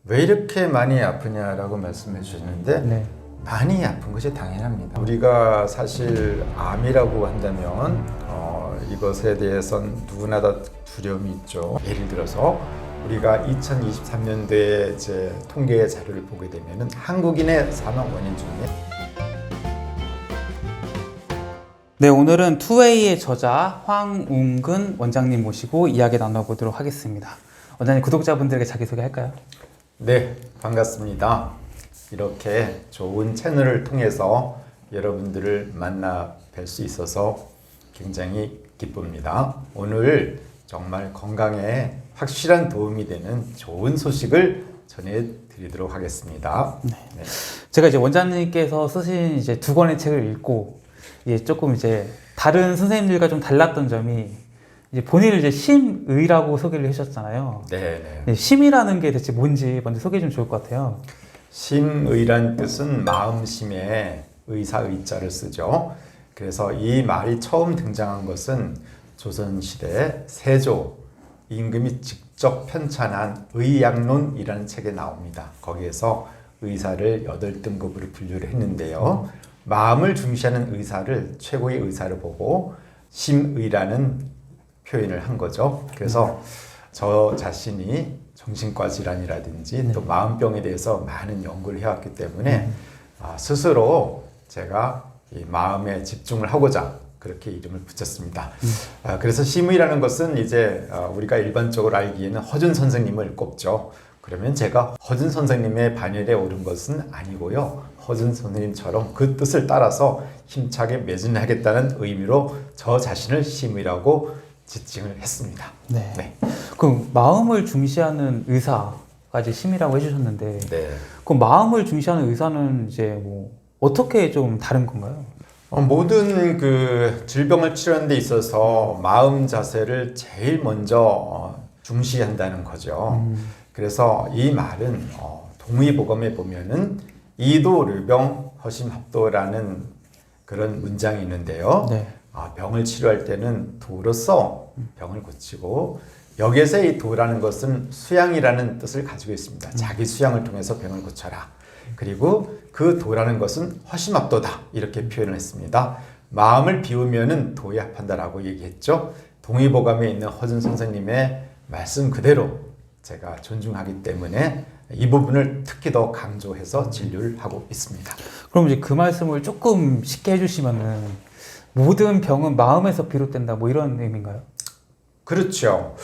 왜 이렇게 많이 아프냐라고 말씀해 주셨는데 네. 많이 아픈 것이 당연합니다. 우리가 사실 암이라고 한다면 이것에 대해선 누구나 다 두려움이 있죠. 예를 들어서 우리가 2023년도에 이제 통계 자료를 보게 되면은 한국인의 사망 원인 중에 네, 오늘은 투웨이의 저자 황웅근 원장님 모시고 이야기 나눠보도록 하겠습니다. 원장님, 구독자분들에게 자기소개할까요? 네, 반갑습니다. 이렇게 좋은 채널을 통해서 여러분들을 만나 뵐 수 있어서 굉장히 기쁩니다. 오늘 정말 건강에 확실한 도움이 되는 좋은 소식을 전해드리도록 하겠습니다. 네. 제가 이제 원장님께서 쓰신 이제 두 권의 책을 읽고 조금 다른 선생님들과 좀 달랐던 점이 이제 본인을 심의라고 소개를 해주셨잖아요. 네. 심이라는 게 대체 뭔지 먼저 소개해 주면 좋을 것 같아요. 심의란 뜻은 마음심에 의사 의자를 쓰죠. 그래서 이 말이 처음 등장한 것은 조선시대 세조 임금이 직접 편찬한 의약론이라는 책에 나옵니다. 거기에서 의사를 8등급으로 분류를 했는데요. 마음을 중시하는 의사를 최고의 의사를 보고 심의라는 표현을 한 거죠. 그래서 저 자신이 정신과 질환이라든지 또 마음병에 대해서 많은 연구를 해왔기 때문에 스스로 제가 이 마음에 집중을 하고자 그렇게 이름을 붙였습니다. 그래서 심의라는 것은 이제 우리가 일반적으로 알기에는 허준 선생님을 꼽죠. 그러면 제가 허준 선생님의 반열에 오른 것은 아니고요. 허준 선생님처럼 그 뜻을 따라서 힘차게 매진하겠다는 의미로 저 자신을 심의라고 지칭을 했습니다. 네. 그 마음을 중시하는 의사가 이제 심이라고 해주셨는데, 네. 그 마음을 중시하는 의사는 어떻게 좀 다른 건가요? 모든 그 질병을 치료하는 데 있어서 마음 자세를 제일 먼저 중시한다는 거죠. 그래서 이 말은 동의보감에 보면은 이도르병 허심합도라는 그런 문장이 있는데요. 네. 병을 치료할 때는 도로서 병을 고치고 여기에서 이 도라는 것은 수양이라는 뜻을 가지고 있습니다. 자기 수양을 통해서 병을 고쳐라. 그리고 그 도라는 것은 허심합도다 이렇게 표현을 했습니다. 마음을 비우면은 도에 합한다라고 얘기했죠. 동의보감에 있는 허준 선생님의 말씀 그대로 제가 존중하기 때문에 이 부분을 특히 더 강조해서 진료를 하고 있습니다. 그럼 이제 그 말씀을 조금 쉽게 해주시면은 모든 병은 마음에서 비롯된다 이런 의미인가요? 그렇죠.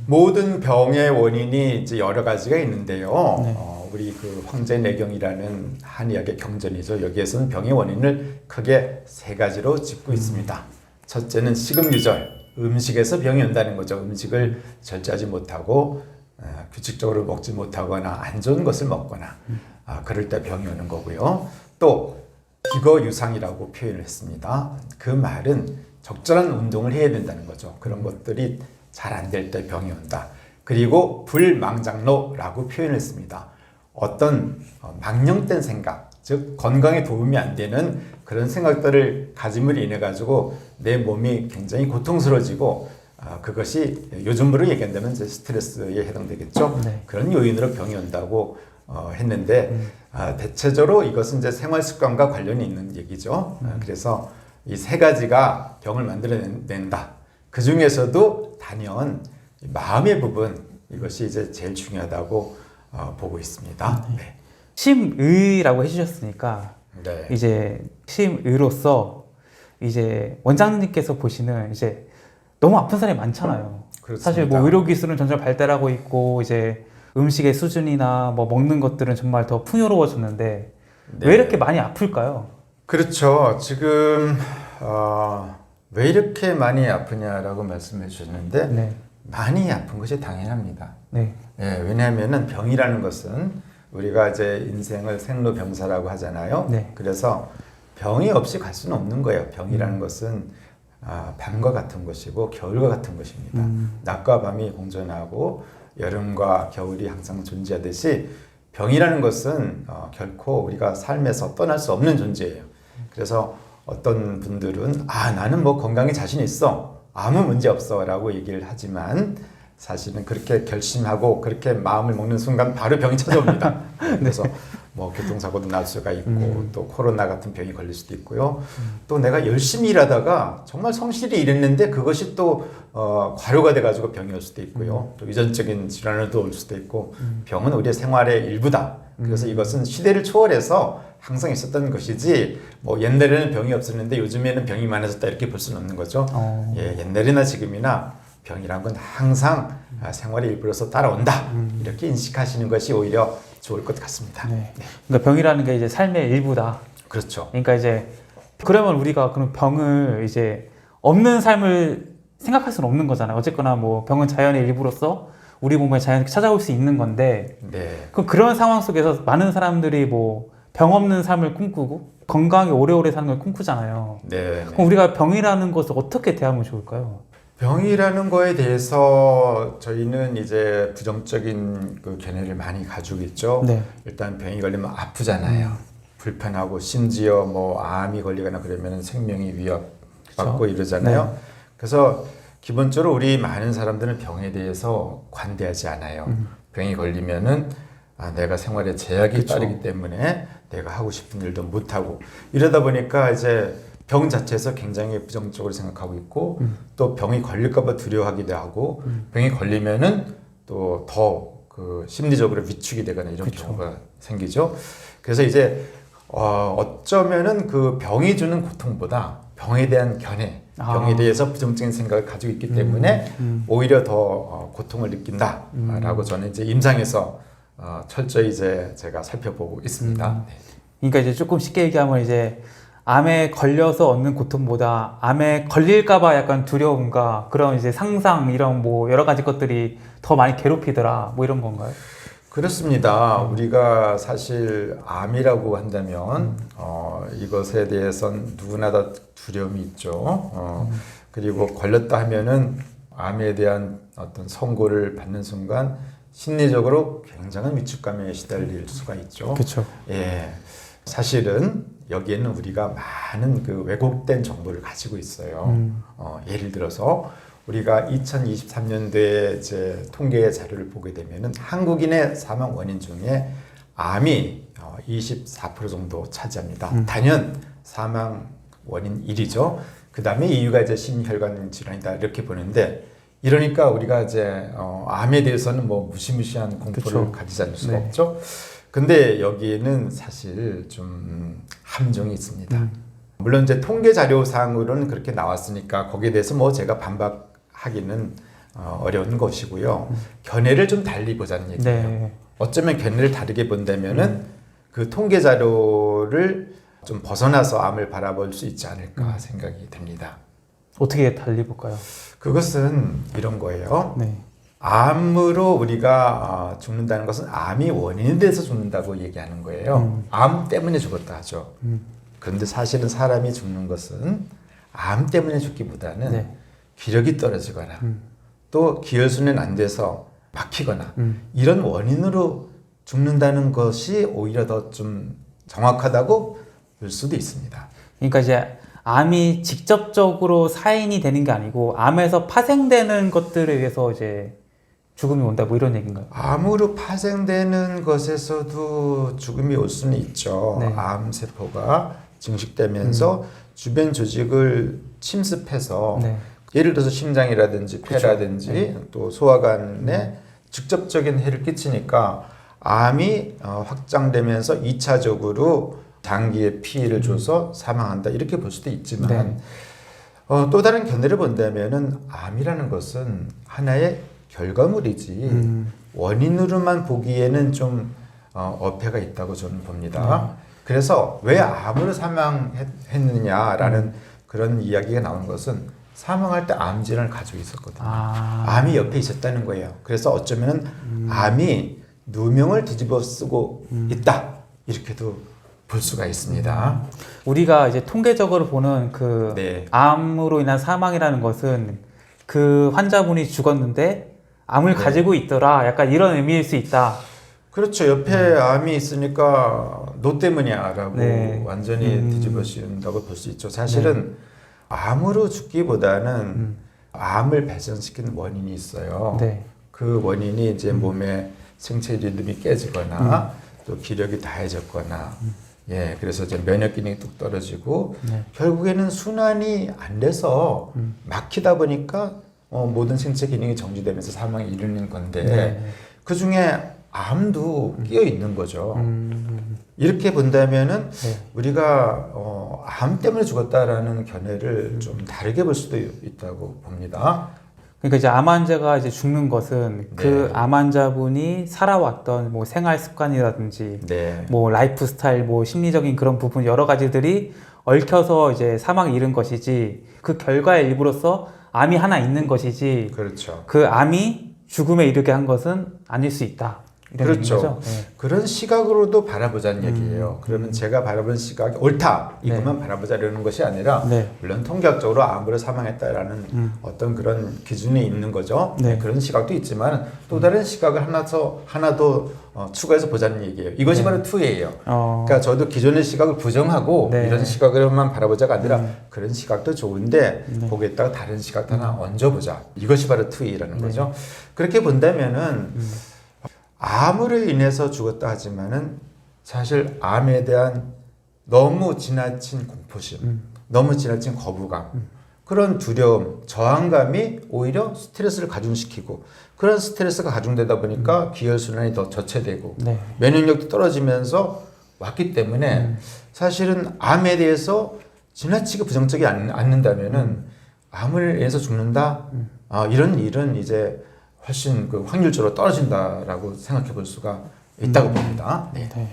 모든 병의 원인이 이제 여러 가지가 있는데요. 네. 우리 그 황제내경이라는 한의학의 경전이죠. 여기에서는 병의 원인을 크게 3가지로 짚고 있습니다. 첫째는 식음유절, 음식에서 병이 온다는 거죠. 음식을 절제하지 못하고 규칙적으로 먹지 못하거나 안 좋은 것을 먹거나 그럴 때 병이 오는 거고요. 또 기거유상이라고 표현을 했습니다. 그 말은 적절한 운동을 해야 된다는 거죠. 그런 것들이 잘 안 될 때 병이 온다. 그리고 불망장로라고 표현을 했습니다. 어떤 망령된 생각, 즉 건강에 도움이 안 되는 그런 생각들을 가짐으로 인해 가지고 내 몸이 굉장히 고통스러워지고 그것이 요즘으로 얘기한다면 이제 스트레스에 해당되겠죠. 네. 그런 요인으로 병이 온다고 했는데 대체적으로 이것은 이제 생활 습관과 관련이 있는 얘기죠. 그래서 이 3가지가 병을 만들어낸다. 그 중에서도 단연 마음의 부분 이것이 이제 제일 중요하다고 보고 있습니다. 네. 심의라고 해주셨으니까 네. 심의로서 원장님께서 보시는 너무 아픈 사람이 많잖아요. 그렇습니다. 사실 의료 기술은 점점 발달하고 있고 음식의 수준이나 먹는 것들은 정말 더 풍요로워졌는데 왜 이렇게 많이 아플까요? 그렇죠. 지금 왜 이렇게 많이 아프냐라고 말씀해 주셨는데 많이 아픈 것이 당연합니다. 네. 왜냐하면은 병이라는 것은 우리가 이제 인생을 생로병사라고 하잖아요. 네. 그래서 병이 없이 갈 수는 없는 거예요. 병이라는 것은 밤과 같은 것이고 겨울과 같은 것입니다. 낮과 밤이 공존하고 여름과 겨울이 항상 존재하듯이 병이라는 것은 결코 우리가 삶에서 떠날 수 없는 존재예요. 그래서 어떤 분들은 나는 건강에 자신 있어, 아무 문제 없어 라고 얘기를 하지만 사실은 그렇게 결심하고 그렇게 마음을 먹는 순간 바로 병이 찾아옵니다. 그래서 뭐 교통사고도 날 수가 있고 또 코로나 같은 병이 걸릴 수도 있고요. 또 내가 열심히 일하다가 정말 성실히 일했는데 그것이 또 과로가 돼가지고 병이 올 수도 있고요. 또 유전적인 질환도 올 수도 있고 병은 우리의 생활의 일부다. 그래서 이것은 시대를 초월해서 항상 있었던 것이지 뭐 옛날에는 병이 없었는데 요즘에는 병이 많아졌다 이렇게 볼 수는 없는 거죠. 예, 옛날이나 지금이나 병이란 건 항상 생활의 일부로서 따라온다. 이렇게 인식하시는 것이 오히려 좋을 것 같습니다. 네. 그러니까 병이라는 게 이제 삶의 일부다. 그렇죠. 그러니까 이제 그러면 우리가 그런 병을 이제 없는 삶을 생각할 수는 없는 거잖아요. 어쨌거나 뭐 병은 자연의 일부로서 우리 몸에 자연스럽게 찾아올 수 있는 건데 네. 그럼 그런 상황 속에서 많은 사람들이 뭐 병 없는 삶을 꿈꾸고 건강하게 오래오래 사는 걸 꿈꾸잖아요. 네. 그럼 우리가 병이라는 것을 어떻게 대하면 좋을까요? 병이라는 거에 대해서 저희는 이제 부정적인 그 견해를 많이 가지고 있죠. 네. 일단 병이 걸리면 아프잖아요. 불편하고 심지어 뭐 암이 걸리거나 그러면 생명이 위협받고 그렇죠. 이러잖아요. 네. 그래서 기본적으로 우리 많은 사람들은 병에 대해서 관대하지 않아요. 병이 걸리면은 내가 생활에 제약이 그쵸. 따르기 때문에 내가 하고 싶은 일도 못하고 이러다 보니까 이제 병 자체에서 굉장히 부정적으로 생각하고 있고 또 병이 걸릴까봐 두려워하기도 하고 병이 걸리면은 또 더 그 심리적으로 위축이 되거나 이런 그쵸. 경우가 생기죠. 그래서 이제 어쩌면은 그 병이 주는 고통보다 병에 대한 견해, 병에 대해서 부정적인 생각을 가지고 있기 때문에 오히려 더 고통을 느낀다라고 저는 이제 임상에서 철저히 이제 제가 살펴보고 있습니다. 네. 그러니까 이제 조금 쉽게 얘기하면 이제 암에 걸려서 얻는 고통보다 암에 걸릴까봐 약간 두려움과 그런 이제 상상 이런 뭐 여러 가지 것들이 더 많이 괴롭히더라 뭐 이런 건가요? 그렇습니다. 우리가 사실 암이라고 한다면 이것에 대해선 누구나 다 두려움이 있죠. 그리고 걸렸다 하면은 암에 대한 어떤 선고를 받는 순간 심리적으로 굉장한 위축감에 시달릴 수가 있죠. 그렇죠. 예, 사실은 여기에는 우리가 많은 그 왜곡된 정보를 가지고 있어요. 예를 들어서 우리가 2023년도에 이제 통계 자료를 보게 되면은 한국인의 사망 원인 중에 암이 24% 정도 차지합니다. 단연 사망 원인 1위죠. 그 다음에 이유가 이제 심혈관 질환이다 이렇게 보는데 이러니까 우리가 이제 암에 대해서는 뭐 무시무시한 공포를 그쵸. 가지지 않을 수가 네. 없죠. 근데 여기에는 사실 좀 함정이 있습니다. 물론 이제 통계 자료상으로는 그렇게 나왔으니까 거기에 대해서 뭐 제가 반박하기는 어려운 것이고요. 견해를 좀 달리 보자는 얘기예요. 네. 어쩌면 견해를 다르게 본다면은 그 통계 자료를 좀 벗어나서 암을 바라볼 수 있지 않을까 생각이 됩니다. 어떻게 달리 볼까요? 그것은 이런 거예요. 네. 암으로 우리가 죽는다는 것은 암이 원인이 돼서 죽는다고 얘기하는 거예요. 암 때문에 죽었다 하죠. 그런데 사실은 사람이 죽는 것은 암 때문에 죽기보다는 네. 기력이 떨어지거나 또 기혈순환 안 돼서 막히거나 이런 원인으로 죽는다는 것이 오히려 더 좀 정확하다고 볼 수도 있습니다. 그러니까 이제 암이 직접적으로 사인이 되는 게 아니고 암에서 파생되는 것들에 의해서 이제 죽음이 온다 뭐 이런 얘기인가요? 암으로 파생되는 것에서도 죽음이 올 수는 있죠. 네. 암 세포가 증식되면서 주변 조직을 침습해서 네. 예를 들어서 심장이라든지 폐라든지 또 소화관에 직접적인 해를 끼치니까 암이 확장되면서 2차적으로 장기에 피해를 줘서 사망한다 이렇게 볼 수도 있지만 네. 또 다른 견해를 본다면은 암이라는 것은 하나의 결과물이지 원인으로만 보기에는 좀 어폐가 있다고 저는 봅니다. 그래서 왜 암으로 사망했느냐라는 그런 이야기가 나오는 것은 사망할 때 암 질환을 가지고 있었거든요. 암이 옆에 있었다는 거예요. 그래서 어쩌면 암이 누명을 뒤집어 쓰고 있다 이렇게도 볼 수가 있습니다. 우리가 이제 통계적으로 보는 그 네. 암으로 인한 사망이라는 것은 그 환자분이 죽었는데 암을 네. 가지고 있더라 약간 이런 의미일 수 있다. 그렇죠. 옆에 암이 있으니까 너 때문이야라고 네. 완전히 뒤집어 씌운다고 볼 수 있죠. 사실은 암으로 죽기보다는 암을 발생시키는 원인이 있어요. 네. 그 원인이 이제 몸의 생체 리듬이 깨지거나 또 기력이 다해졌거나 예, 그래서 이제 면역 기능이 뚝 떨어지고 네. 결국에는 순환이 안 돼서 막히다 보니까 모든 생체 기능이 정지되면서 사망에 이르는 건데 네. 그 중에 암도 끼어 있는 거죠. 이렇게 본다면은 네. 우리가 암 때문에 죽었다라는 견해를 좀 다르게 볼 수도 있다고 봅니다. 그러니까 이제 암 환자가 이제 죽는 것은 그 네. 암 환자분이 살아왔던 뭐 생활 습관이라든지 네, 뭐 라이프 스타일 뭐 심리적인 그런 부분 여러 가지들이 얽혀서 이제 사망에 이른 것이지 그 결과의 일부로서 암이 하나 있는 것이지 그렇죠. 그 암이 죽음에 이르게 한 것은 아닐 수 있다. 이런 그렇죠. 얘기죠. 네. 그런 시각으로도 바라보자는 얘기예요. 그러면 제가 바라본 시각이 옳다 이것만 바라보자려는 것이 아니라 네. 물론 통계학적으로 암으로 사망했다라는 어떤 그런 기준이 있는 거죠. 네. 그런 시각도 있지만 또 다른 시각을 하나 더 추가해서 보자는 얘기예요. 이것이 바로 투예요. 그러니까 저도 기존의 시각을 부정하고 네. 이런 시각으로만 바라보자가 아니라 그런 시각도 좋은데 거기에다가 다른 시각 하나 얹어보자. 이것이 바로 투이라는 거죠. 그렇게 본다면은 암으로 인해서 죽었다 하지만은 사실 암에 대한 너무 지나친 공포심, 너무 지나친 거부감, 그런 두려움, 저항감이 오히려 스트레스를 가중시키고 그런 스트레스가 가중되다 보니까 기혈순환이 더 저체되고 네. 면역력도 떨어지면서 왔기 때문에 사실은 암에 대해서 지나치게 부정적이 않는다면은 암을 인해서 죽는다? 이런 일은 이제 훨씬 그 확률적으로 떨어진다라고 생각해 볼 수가 있다고 봅니다. 네. 네.